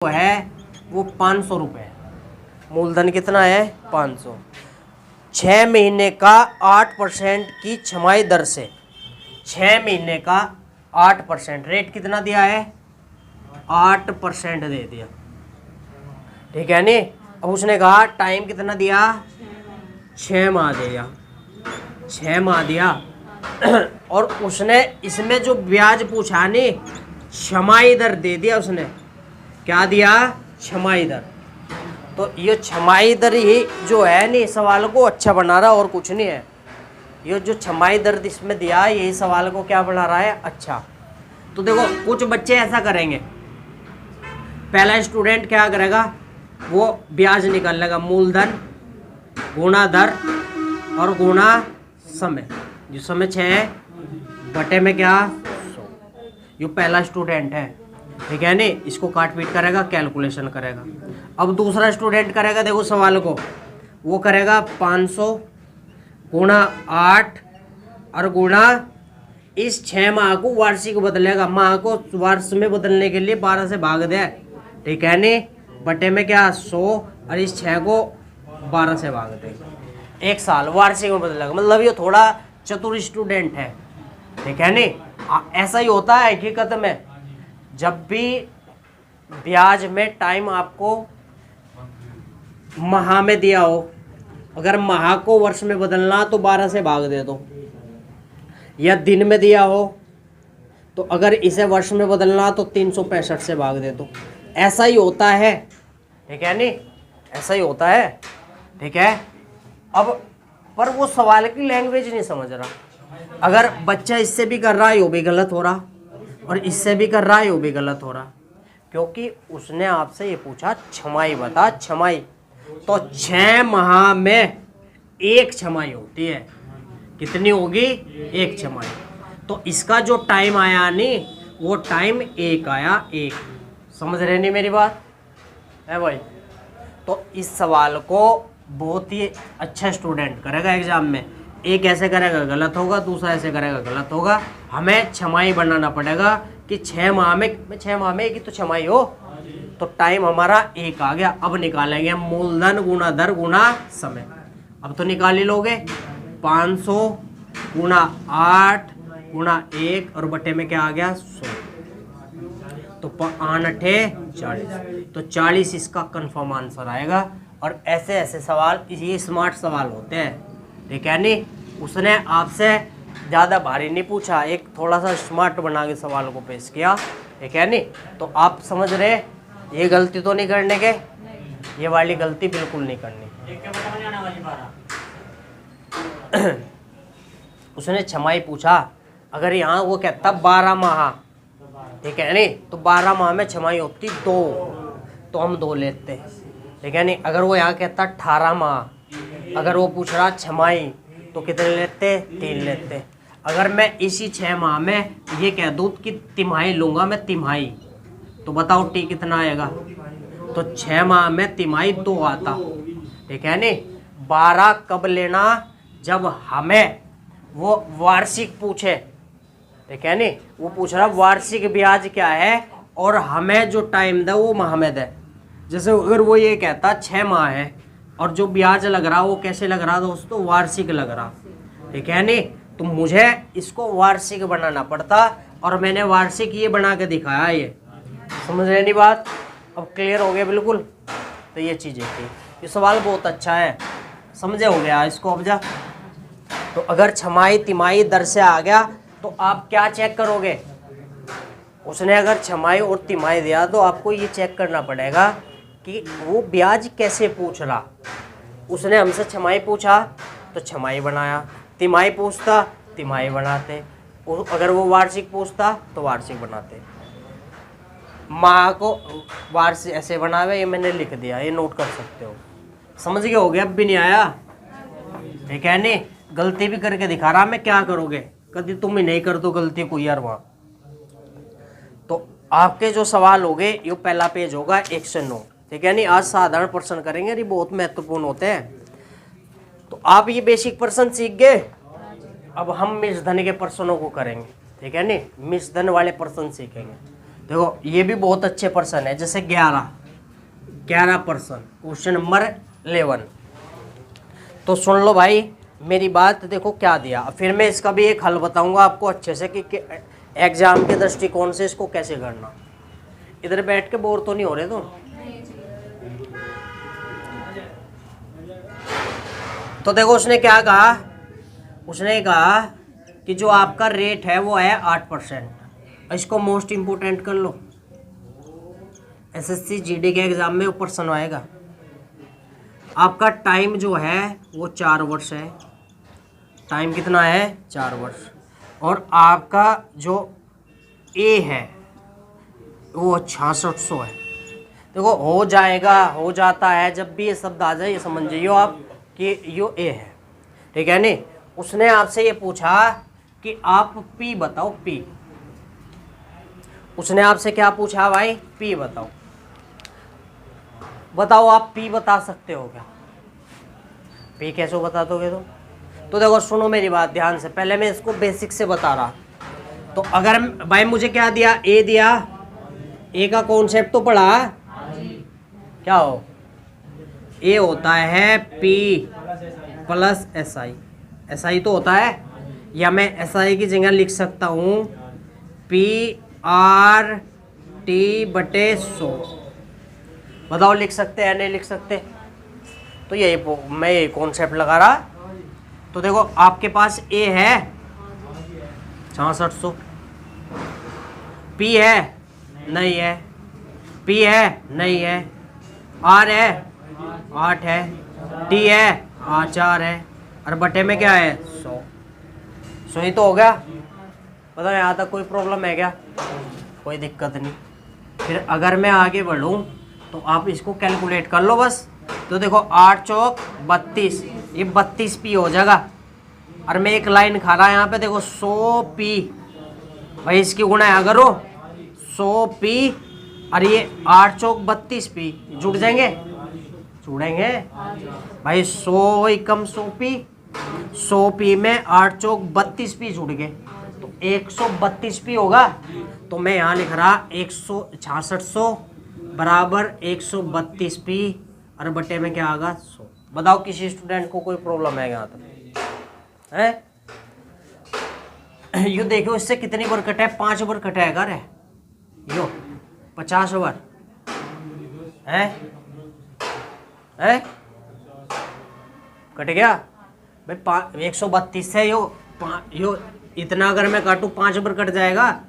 है वो 500 रुपये है। मूलधन कितना है? 500। 6 महीने का 8% की छमाही दर से 6 महीने का 8%, रेट कितना दिया है? 8% दे दिया, ठीक है नहीं। अब उसने कहा टाइम कितना दिया? 6 माह दिया, 6 माह दिया। और उसने इसमें जो ब्याज पूछा नहीं, छमाही दर दे दिया उसने। क्या दिया? छमाही दर। तो ये छमाही दर ही जो है नहीं सवाल को अच्छा बना रहा, और कुछ नहीं है। ये जो छमाही दर इसमें दिया यही सवाल को क्या बना रहा है? अच्छा। तो देखो कुछ बच्चे ऐसा करेंगे, पहला स्टूडेंट क्या करेगा, वो ब्याज निकाल लेगा, मूलधन गुणा दर और गुणा समय। जो समय 6 बटे में क्या 100। ये पहला स्टूडेंट है, ठीक है नहीं। इसको काट पीट करेगा, कैलकुलेशन करेगा। अब दूसरा स्टूडेंट करेगा, देखो सवाल को, वो करेगा 500 गुणा 8 और गुणा इस 6 माह को वार्षिक बदलेगा। माह को वर्ष में बदलने के लिए 12 से भाग दे, ठीक है नहीं, बटे में क्या 100 और इस 6 को 12 से भाग दे। 1 साल वार्षिक में बदलेगा। मतलब ये थोड़ा चतुर स्टूडेंट है, ठीक है नहीं। ऐसा ही होता है हकीकत में, जब भी ब्याज में टाइम आपको माह में दिया हो, अगर माह को वर्ष में बदलना तो 12 से भाग दे दो, या दिन में दिया हो तो अगर इसे वर्ष में बदलना तो 365 से भाग दे दो। ऐसा ही होता है, ठीक है नहीं, ऐसा ही होता है, ठीक है। अब पर वो सवाल की लैंग्वेज नहीं समझ रहा। अगर बच्चा इससे भी कर रहा है वो भी गलत हो रहा, और इससे भी कर रहा है वो भी गलत हो रहा, क्योंकि उसने आपसे ये पूछा छमाही बता, छमाही। तो 6 माह में 1 छमाही होती है। कितनी होगी? 1 छमाही। तो इसका जो टाइम आया नहीं, वो टाइम 1 आया, 1। समझ रहे नहीं मेरी बात है भाई? तो इस सवाल को बहुत ही अच्छा स्टूडेंट करेगा एग्जाम में। एक ऐसे करेगा गलत होगा, दूसरा ऐसे करेगा गलत होगा। हमें छमाही बनाना पड़ेगा कि 6 माह में 1 की तो छमाही हो, तो टाइम हमारा 1 आ गया। अब निकालेंगे हम मूलधन गुणा दर गुणा समय। अब तो निकाल ही लोगे। 500 गुणा 8 गुणा 1 और बटे में क्या आ गया 100। तो 8 40, तो 40 इसका कंफर्म आंसर आएगा। और ऐसे ऐसे सवाल ये स्मार्ट सवाल होते हैं, ठीक है नहीं। उसने आपसे ज़्यादा भारी नहीं पूछा, एक थोड़ा सा स्मार्ट बना के सवाल को पेश किया, ठीक है नहीं। तो आप समझ रहे, ये गलती तो नहीं करने के, ये वाली गलती बिल्कुल नहीं करनी। उसने छमाही पूछा, अगर यहाँ वो कहता 12 माह, ठीक है नहीं, तो 12 माह में छमाही होती 2, तो हम 2 लेते, ठीक है नहीं। अगर वो यहाँ कहता 18 माह, अगर वो पूछ रहा छमाही, तो कितने लेते? 3 लेते। अगर मैं इसी 6 माह में ये कह दूँ कि तिमाही लूँगा मैं, तिमाही, तो बताओ टी कितना आएगा? तो 6 माह में तिमाही 2 आता, ठीक है नहीं। 12 कब लेना? जब हमें वो वार्षिक पूछे, ठीक है नहीं। वो पूछ रहा वार्षिक ब्याज क्या है, और हमें जो टाइम दे वो माह में दे। जैसे अगर वो ये कहता 6 माह है और जो ब्याज लग रहा वो कैसे लग रहा दोस्तों? वार्षिक लग रहा, ठीक है नहीं। तो मुझे इसको वार्षिक बनाना पड़ता, और मैंने वार्षिक ये बना के दिखाया। ये समझ रहे नहीं बात? अब क्लियर हो गया बिल्कुल? तो ये चीज़ें थी। ये सवाल बहुत अच्छा है, समझे हो गया इसको? अब जा, तो अगर छमाही तिमाही दर से आ गया तो आप क्या चेक करोगे? उसने अगर छमाही और तिमाही दिया तो आपको ये चेक करना पड़ेगा कि वो ब्याज कैसे पूछ रहा। उसने हमसे छमाही पूछा तो छमाही बनाया, तिमाही पूछता तिमाही बनाते, और अगर वो वार्षिक पूछता तो वार्षिक बनाते। माह को वार्षिक ऐसे बनावे, ये मैंने लिख दिया, ये नोट कर सकते हो। समझ गए हो गया? अब भी नहीं आया, ठीक है नहीं। गलती भी करके दिखा रहा मैं, क्या करोगे? कभी तुम ही नहीं कर दो गलती को यार वहाँ। तो आपके जो सवाल हो गए, ये पहला पेज होगा 109, ठीक है नहीं। आज साधारण प्रश्न करेंगे, ये बहुत महत्वपूर्ण होते हैं। तो आप ये बेसिक प्रश्न सीख गए। अब हम मिश्र धन के प्रश्नों को करेंगे, ठीक है नहीं। मिश्र धन वाले प्रश्न सीखेंगे। देखो ये भी बहुत अच्छे पर्सन है, जैसे 11% क्वेश्चन नंबर 11। तो सुन लो भाई मेरी बात, देखो क्या दिया। फिर मैं इसका भी एक हल बताऊंगा आपको अच्छे से कि एग्जाम के दृष्टिकोण से इसको कैसे करना। इधर बैठ के बोर तो नहीं हो रहे तुम? तो देखो उसने क्या कहा, उसने कहा कि जो आपका रेट है वो है 8%। इसको मोस्ट इंपोर्टेंट कर लो, एसएससी जीडी के एग्जाम में ऊपर सन आएगा। आपका टाइम जो है वो 4 वर्ष है, टाइम कितना है 4 वर्ष। और आपका जो ए है वो 6600 है। देखो हो जाएगा, हो जाता है, जब भी ये शब्द आ जाए ये समझ जाइयो आप कि यो ए है, ठीक है नहीं। उसने आपसे ये पूछा कि आप पी बताओ, पी। उसने आपसे क्या पूछा भाई, पी बताओ। बताओ आप पी बता सकते हो क्या? पी कैसे बता दोगे तुम? तो देखो सुनो मेरी बात ध्यान से, पहले मैं इसको बेसिक से बता रहा। तो अगर भाई मुझे क्या दिया, ए दिया, ए का कॉन्सेप्ट तो पढ़ा, क्या हो, ए होता है P plus S I. S I तो होता है, या मैं एस आई की जगह लिख सकता हूँ पी आर टी बटे 100। बताओ लिख सकते हैं नहीं लिख सकते? तो यही मैं ये कॉन्सेप्ट लगा रहा। तो देखो आपके पास ए है 6600, पी है नहीं है, पी है नहीं है, आर है 8 है, टी है 4 है, और बटे में क्या है 100। 100 ही तो हो गया। बताओ यहाँ तक कोई प्रॉब्लम है क्या? कोई दिक्कत नहीं। फिर अगर मैं आगे बढ़ूँ तो आप इसको कैलकुलेट कर लो बस। तो देखो 8 चौक 32, ये 32 पी हो जाएगा। और मैं एक लाइन खा रहा यहाँ पे, देखो 100 पी, भाई इसकी गुणा करो 100 पी, और ये 8 चौक 32 पी जुड़ जाएंगे, जुड़ेंगे भाई। 100 एकम 100 पी, 100 पी में 8 चौक 32 पी जुड़ गए, तो 132 पी होगा। तो मैं यहाँ लिख रहा 6600 बराबर 132 पी, और बटे में क्या आगा 100। बताओ किसी स्टूडेंट को कोई प्रॉब्लम है यहाँ तक है? यो देखो इससे कितनी बार कटा है, 5 बार कटा है कर है यो 50 बार है कट गया भाई। 132 है यो इतना अगर मैं काटूँ 5 बार कट जाएगा,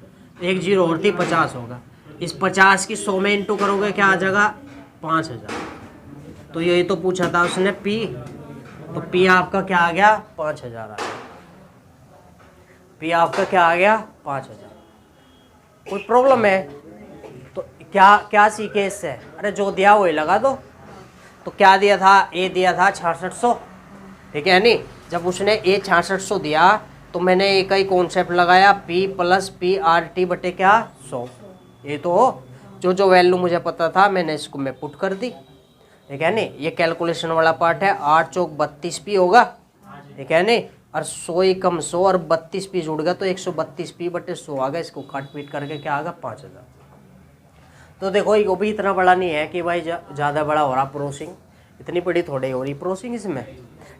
1 जीरो और थी 50 होगा। इस 50 की 100 में इंटू करोगे क्या आ जाएगा 5000। तो यही तो पूछा था उसने पी, तो पी आपका क्या आ गया 5000 आ गया। पी आपका क्या आ गया 5000। कोई प्रॉब्लम है तो क्या क्या सीखे इससे? अरे जो दिया वही लगा दो। तो क्या दिया था, ए दिया था 6600, ठीक है नहीं। जब उसने ए 6600 दिया तो मैंने एक ही कॉन्सेप्ट लगाया, P plus P R T बटे क्या 100। ये तो जो वैल्यू मुझे पता था मैंने इसको मैं पुट कर दी, ठीक है नहीं। ये कैलकुलेशन वाला पार्ट है। 8 चौक 32 पी होगा, ठीक है नहीं, और 100 एकम 100 और 32 पी जुड़ गया तो 132 पी बटे 100 आ गया। इसको काट पीट करके क्या आ गया 5000। तो देखो ये भी इतना बड़ा नहीं है कि भाई ज़्यादा बड़ा हो रहा प्रोसिंग, इतनी बड़ी थोड़ी हो रही प्रोसिंग इसमें,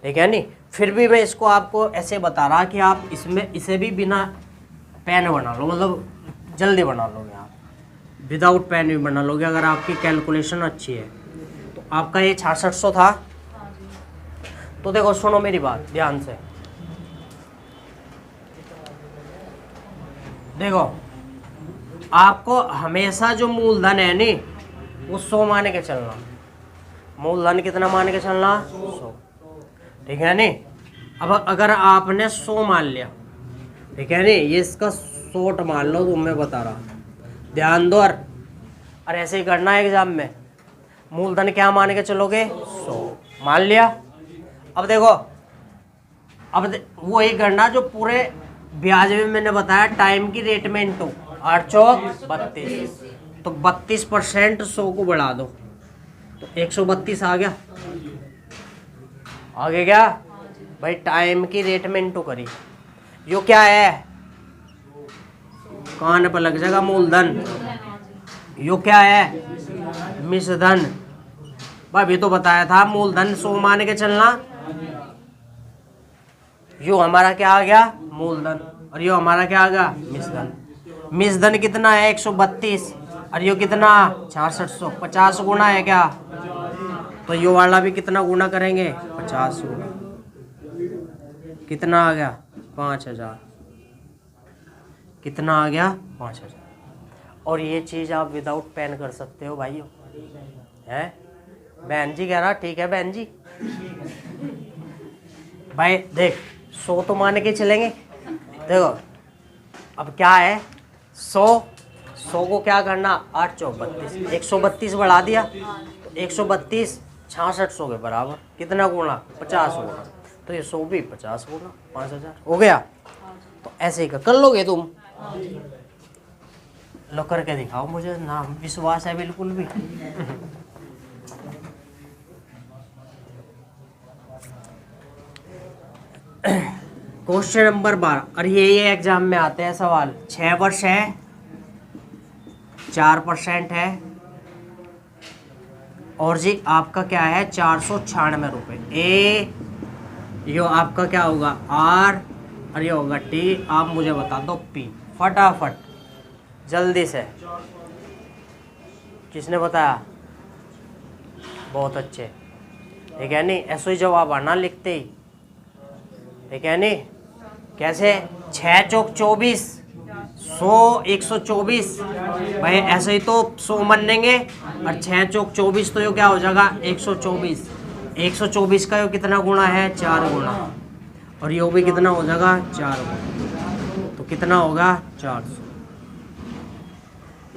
ठीक है नहीं। फिर भी मैं इसको आपको ऐसे बता रहा कि आप इसमें इसे भी बिना पेन बना लो, मतलब जल्दी बना लोगे आप, विदाउट पेन भी बना लोगे अगर आपकी कैलकुलेशन अच्छी है। तो आपका ये 6600 था। तो देखो सुनो मेरी बात ध्यान से, देखो आपको हमेशा जो मूलधन है नी वो 100 मान के चलना। मूलधन कितना मान के चलना 100, ठीक है नहीं। अब अगर आपने 100 मान लिया, ठीक है नहीं, ये इसका 100 मान लो, तो मैं बता रहा ध्यान दो। और ऐसे ही करना है एग्जाम में। मूलधन क्या मान के चलोगे 100 मान लिया। अब देखो अब वो ही करना जो पूरे ब्याज में मैंने बताया, टाइम की रेट में इंटू 8 चौक 32, तो 32% 100 को बढ़ा दो तो 132 आ गया। आगे क्या भाई, टाइम की रेट में इंटू करी, यो क्या है कान पर लग जाएगा मूलधन, यो क्या है? मिश्रधन। भाई अभी तो बताया था मूलधन 100 मान के चलना। यो हमारा क्या आ गया? मूलधन। और यो हमारा क्या आ गया? मिश्रधन। मिश्रधन कितना है? 132। और यो कितना? 6600। 50 गुना है क्या? तो यो वाला भी कितना गुना करेंगे? 50 गुना। कितना आ गया? 5000। कितना आ गया? 5000। और ये चीज़ आप विदाउट पेन कर सकते हो भाइयों। है बहन जी कह रहा ठीक है बहन जी। भाई देख 100 तो मान के चलेंगे। देखो अब क्या है? 100 को क्या करना? 8 चौक 32। 132 बढ़ा दिया तो 132 6600 के बराबर। कितना गुणा? 50 गुणा। तो ये 100 भी 50 गुणा 5000 हो गया। तो ऐसे ही कर लोगे तुम। लो करके दिखाओ मुझे ना, विश्वास है बिल्कुल भी। Question number 12। और ये एग्जाम में आते हैं सवाल। 6 वर्ष है, 4% है, और जी आपका क्या है? 496 रुपये। ए यो आपका क्या होगा? आर। और ये होगा टी। आप मुझे बता दो पी फटाफट जल्दी से। किसने बताया? बहुत अच्छे। ठीक है नहीं? ऐसे ही जवाब आना लिखते ही। ठीक है नहीं? कैसे? 6 चौक 24, 100 124। भाई ऐसे ही तो 100 मन लेंगे और 6 चौक 24 तो ये क्या हो जाएगा? 124। 124 का ये कितना गुणा है? 4 गुणा। और ये भी कितना हो जाएगा? 4 गुणा। तो कितना होगा? 400।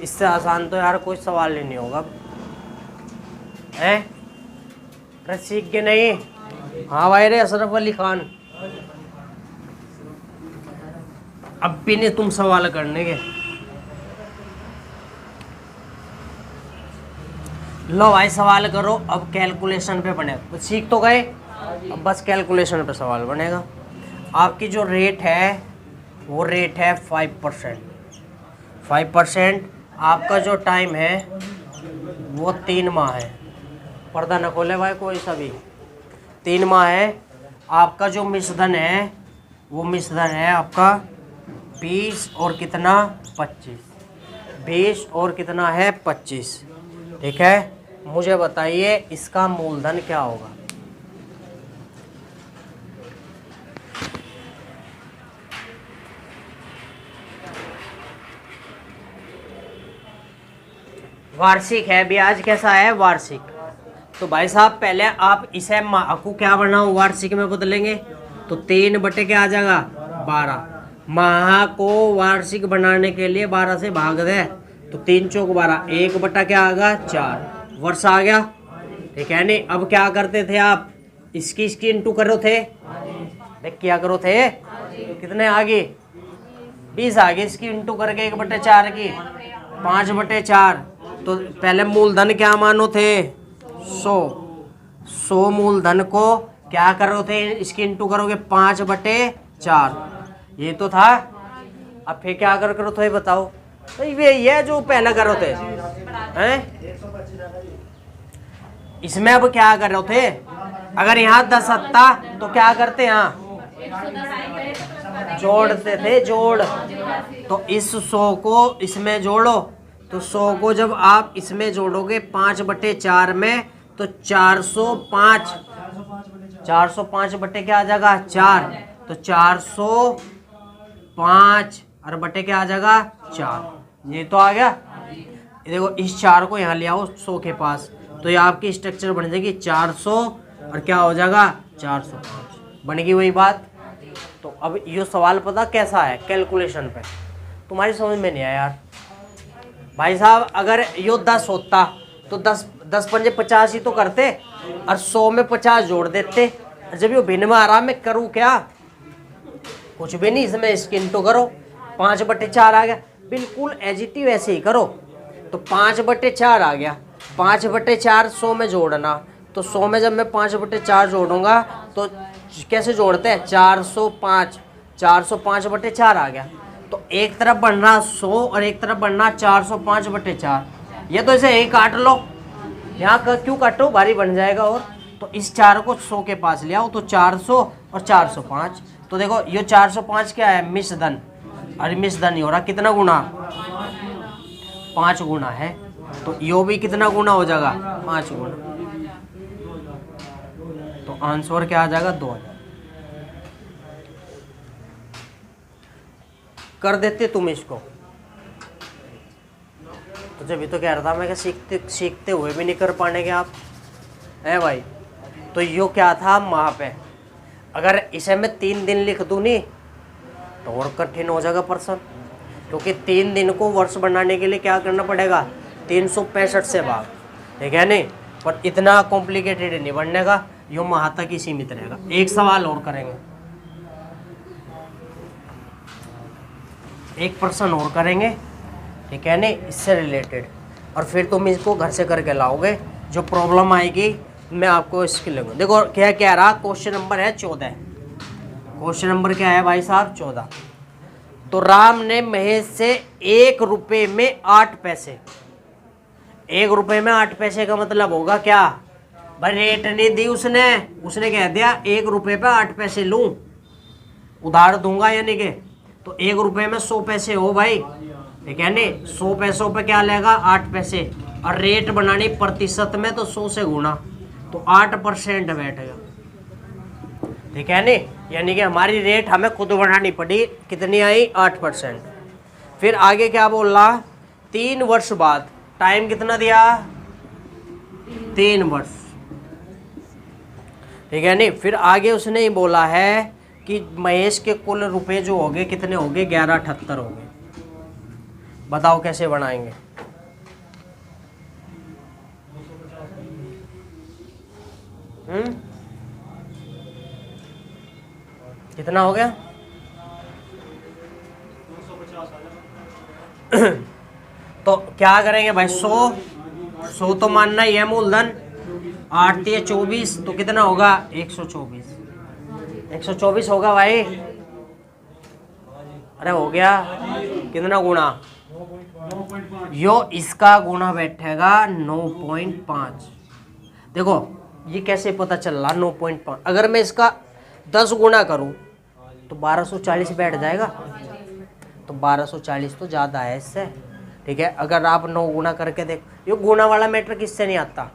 इससे आसान तो यार कोई सवाल ही नहीं होगा। हैं? अरे सीख के नहीं? हाँ भाई रे अशरफ अली खान, अब भी नहीं तुम सवाल करने के। लो भाई सवाल करो। अब कैलकुलेशन पे बने तो सीख तो गए, अब बस कैलकुलेशन पे सवाल बनेगा। आपकी जो रेट है वो रेट है 5%। 5%। आपका जो टाइम है वो 3 माह है। पर्दा न खोले भाई कोई सभी। 3 माह है। आपका जो मिश्रधन है वो मिश्रधन है आपका 20 और कितना? 25। 20 और कितना है? 25। ठीक है? मुझे बताइए इसका मूलधन क्या होगा? वार्षिक है, ब्याज कैसा है? वार्षिक। तो भाई साहब पहले आप इसे माह को क्या बनाओ? वार्षिक में बदलेंगे तो 3 बटे क्या आ जाएगा? 12। माह को वार्षिक बनाने के लिए 12 से भाग दे तो 3 चौक 12। 1 बटा क्या आएगा? 4 वर्ष आ गया। ठीक है नहीं? अब क्या करते थे आप? इसकी इंटू करो थे। देख क्या करो थे? कितने आगे? 20 आगे। इसकी इंटू करके 1 बटे 4 की 5 बटे 4। तो पहले मूलधन क्या मानो थे? 100। 100 मूलधन को क्या करो थे? इसकी इंटू करोगे 5 बटे 4। ये तो था। अब फिर क्या करो थे बताओ? तो ये जो पहले करो थे हैं? इसमें अब क्या कर रहे थे? अगर यहाँ 10 आता तो क्या करते? यहाँ जोड़ते थे, जोड़। तो इस 100 को इसमें जोड़ो तो 100 को जब आप इसमें जोड़ोगे 5 बटे 4 में तो 405। 405 बटे क्या आ जाएगा? 4। तो 405 और बटे क्या आ जाएगा? 4। ये तो आ गया। ये देखो इस 4 को यहाँ ले आओ 100 के पास तो ये आपकी स्ट्रक्चर बन जाएगी 400 और क्या हो जाएगा? 405। बन गई वही बात। तो अब ये सवाल पता कैसा है? कैलकुलेशन पे तुम्हारी समझ में नहीं आया यार। भाई साहब अगर यो 10 होता तो 10 पंजे 50 ही तो करते और 100 में 50 जोड़ देते। जब यो भिन्न में आ रहा मैं करूँ क्या? कुछ भी नहीं। इसमें स्किन तो करो 5 बटे 4 आ गया। बिल्कुल एजिटिव ऐसे ही करो तो 5 बटे 4 आ गया। 5 बटे 4 100 में जोड़ना तो 100 में जब मैं 5 बटे 4 जोड़ूंगा तो कैसे जोड़ते हैं? 405। 405 बटे 4 आ गया। तो एक तरफ बढ़ना 100 और एक तरफ बढ़ना 405 बटे 4। ये तो ऐसे यही काट लो, यहाँ का क्यों काटो, भारी बन जाएगा। और तो इस 4 को 100 के पास ले आओ, तो 400 और 405। तो देखो ये 405 क्या है, मिश्रधन, अरे मिश्रधन ही हो रहा, कितना गुना, 5 गुना है। तो यो भी कितना गुना हो जाएगा, 5 गुना। तो आंसर क्या आ जाएगा, 2000। कर देते तुम इसको। तो जब भी तो कह रहा था मैं कि सीखते हुए भी नहीं कर पाने के आप, है भाई। तो यो क्या था वहाँ पे, अगर इसे मैं 3 दिन लिख दूँ नहीं तो और कठिन हो जाएगा प्रश्न, क्योंकि 3 दिन को वर्ष बनाने के लिए क्या करना पड़ेगा, 365 से भाग, ठीक है नहीं। पर इतना कॉम्प्लिकेटेड नहीं बनने का, यो माह तक ही सीमित रहेगा। एक सवाल और करेंगे, एक प्रश्न और करेंगे, ठीक है नहीं, इससे रिलेटेड। और फिर तुम इसको घर से करके लाओगे, जो प्रॉब्लम आएगी मैं आपको इसके लूँगा। देखो क्या कह रहा, क्वेश्चन नंबर है 14। क्वेश्चन नंबर क्या है भाई साहब, 14। तो राम ने महेश से 1 रुपये में 8 पैसे, 1 रुपये में 8 पैसे का मतलब होगा क्या भाई, रेट नहीं दी उसने कह दिया 1 रुपये पे 8 पैसे लूँ, उधार दूंगा यानी कि। तो 1 रुपये में 100 पैसे हो भाई, ठीक है नहीं। 100 पैसों पे क्या लेगा, 8 पैसे। और रेट बनानी प्रतिशत में, तो 100 से गुना, तो 8% बैठेगा, ठीक है नहीं। यानी कि हमारी रेट हमें खुद बढ़ानी पड़ी, कितनी आई, 8%। फिर आगे क्या बोल रहा, 3 वर्ष बाद, टाइम कितना दिया, 3 वर्ष, ठीक है नहीं। फिर आगे उसने ही बोला है कि महेश के कुल रुपए जो हो गए कितने हो गए, 1178 हो गए। बताओ कैसे बनाएंगे, कितना हो गया तो क्या करेंगे भाई, 100 तो मानना ही है मूलधन, 8 × 24, तो कितना होगा, 124 होगा भाई। अरे हो गया, कितना गुना, यो इसका गुना बैठेगा 9.5। देखो ये कैसे पता चल रहा, 9.5। अगर मैं इसका 10 गुना करूं तो 1240 बैठ जाएगा, तो 1240 तो ज़्यादा है इससे, ठीक है। अगर आप 9 गुना करके देख, ये गुना वाला मैटर किससे नहीं आता,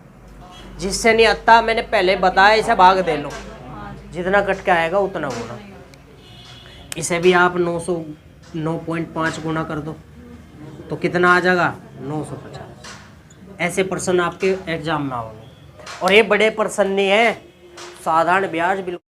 जिससे नहीं आता मैंने पहले बताया, इसे भाग दे लो, जितना कट के आएगा उतना गुना। इसे भी आप 9.5 गुना कर दो तो कितना आ जाएगा, 950। ऐसे प्रश्न आपके एग्जाम में आओगे, और ये बड़े प्रश्न नहीं है, साधारण ब्याज बिल्कुल।